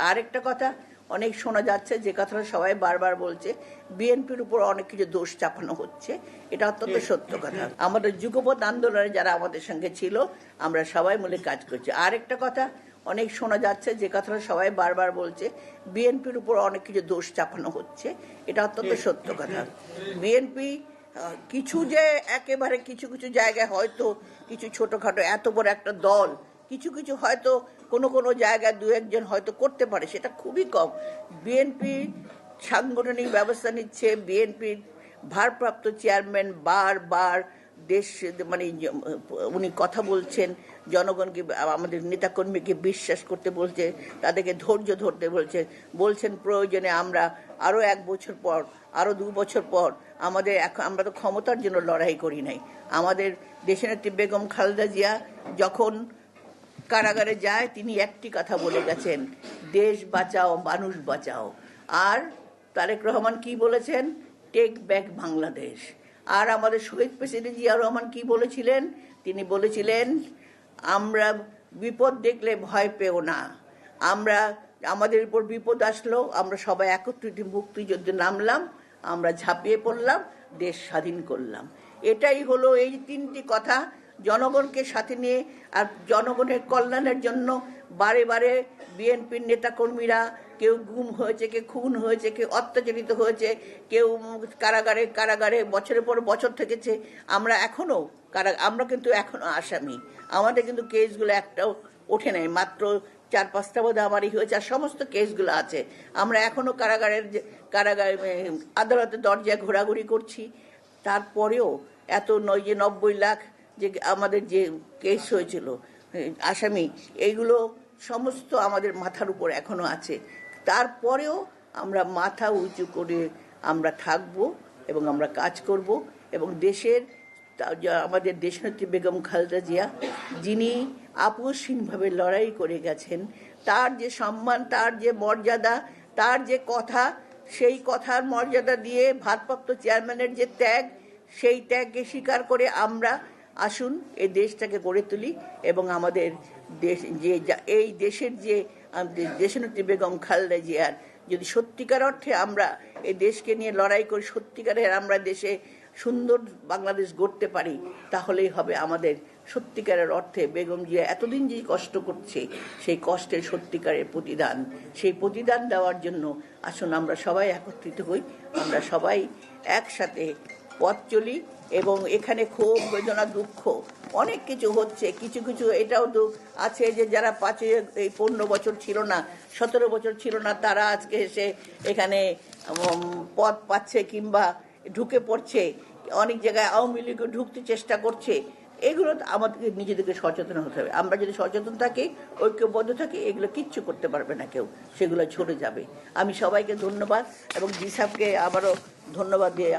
আরেকটা কথা অনেক শোনা যাচ্ছে, যে কথাটা সবাই বারবার বলছে, বিএনপির উপর অনেক কিছু দোষ চাপানো হচ্ছে। এটা অত্যন্ত সত্য কথা। আমাদের যুগপৎ আন্দোলনে যারা আমাদের সঙ্গে ছিল, আমরা সবাই মিলে কাজ করছি। আরেকটা কথা অনেক শোনা যাচ্ছে, যে কথাটা সবাই বারবার বলছে, বিএনপির উপর অনেক কিছু দোষ চাপানো হচ্ছে। এটা অত্যন্ত সত্য কথা। বিএনপি কিছু যে একেবারে কিছু কিছু জায়গায় হয়তো কিছু ছোটখাটো, এত বড় একটা দল কিছু কিছু হয়তো কোনো জায়গায় দু একজন হয়তো করতে পারে, সেটা খুবই কম। বিএনপি সাংগঠনিক ব্যবস্থা নিচ্ছে। বিএনপির ভারপ্রাপ্ত চেয়ারম্যান বারবার দেশ মানে উনি কথা বলছেন, জনগণকে, আমাদের নেতাকর্মীকে বিশ্বাস করতে বলছে, তাদেরকে ধৈর্য ধরতে বলছেন প্রয়োজনে আমরা আরও 1 বছর পর, আরও 2 বছর পর আমরা তো ক্ষমতার জন্য লড়াই করি নাই। আমাদের দেশনেত্রী বেগম খালেদা জিয়া যখন কারাগারে যায়, তিনি একটি কথা বলে গেছেন, দেশ বাঁচাও, মানুষ বাঁচাও। আর তারেক রহমান কি বলেছেন? Take back Bangladesh. আর আমাদের শহীদ প্রেসিডেন্ট জিয়াউর রহমান কি বলেছিলেন? তিনি বলেছিলেন, আমরা বিপদ দেখলে ভয় পেও না। আমাদের উপর বিপদ আসলো, আমরা সবাই একত্রিত মুক্তিযুদ্ধে নামলাম, আমরা ঝাঁপিয়ে পড়লাম, দেশ স্বাধীন করলাম। এটাই হলো এই 3টি কথা জনগণকে সাথে নিয়ে, আর জনগণের কল্যাণের জন্য বারে বারে বিএনপির নেতাকর্মীরা কেউ গুম হয়েছে, কেউ খুন হয়েছে, কেউ অত্যাচারিত হয়েছে, কেউ কারাগারে বছরের পর বছর থেকেছে। আমরা কিন্তু এখনো আসামি। আমাদের কিন্তু কেসগুলো একটাও ওঠে নাই, মাত্র 4-5টা বোধহয় আমারই হয়েছে, আর সমস্ত কেসগুলো আছে। আমরা এখনো কারাগারে আদালতের দরজায় ঘোরাঘুরি করছি। তারপরেও এত 90 লাখ যে আমাদের যে কেস হয়েছিল আসামি, এইগুলো সমস্ত আমাদের মাথার উপর এখনো আছে। তারপরেও আমরা মাথা উঁচু করে আমরা থাকব এবং আমরা কাজ করব। এবং আমাদের দেশনেত্রী বেগম খালেদা জিয়া, যিনি আপোষহীনভাবে লড়াই করে গেছেন, তার যে সম্মান, তার যে মর্যাদা, তার যে কথা, সেই কথার মর্যাদা দিয়ে ভারপ্রাপ্ত চেয়ারম্যানের যে ত্যাগ, সেই ত্যাগকে স্বীকার করে আমরা আসুন এই দেশটাকে গড়ে তুলি। এবং আমাদের এই দেশের যে দেশনেত্রী বেগম খালেদা জিয়ার, যদি সত্যিকার অর্থে আমরা এই দেশকে নিয়ে লড়াই করি, সত্যিকারের আমরা দেশে সুন্দর বাংলাদেশ গড়তে পারি, তাহলেই হবে আমাদের সত্যিকারের অর্থে বেগম জিয়া এতদিন যে কষ্ট করছে, সেই কষ্টের সত্যিকারের প্রতিদান। সেই প্রতিদান দেওয়ার জন্য আসুন আমরা সবাই একত্রিত হই, আমরা সবাই একসাথে পথ চলি। এবং এখানে ক্ষোভ, বেদনা, দুঃখ অনেক কিছু হচ্ছে। কিছু এটাও তো আছে যে যারা 15 বছর ছিল না, 17 বছর ছিল না, তারা আজকে এসে এখানে পদ পাচ্ছে কিংবা ঢুকে পড়ছে। অনেক জায়গায় আওয়ামী লীগও ঢুকতে চেষ্টা করছে। এগুলো আমাদেরকে নিজেদেরকে সচেতন হতে হবে। আমরা যদি সচেতন থাকি, ঐক্যবদ্ধ থাকি, এগুলো কিচ্ছু করতে পারবে না কেউ, সেগুলো ঝরে যাবে। আমি সবাইকে ধন্যবাদ এবং জিসাবকে আবারও ধন্যবাদ দিয়ে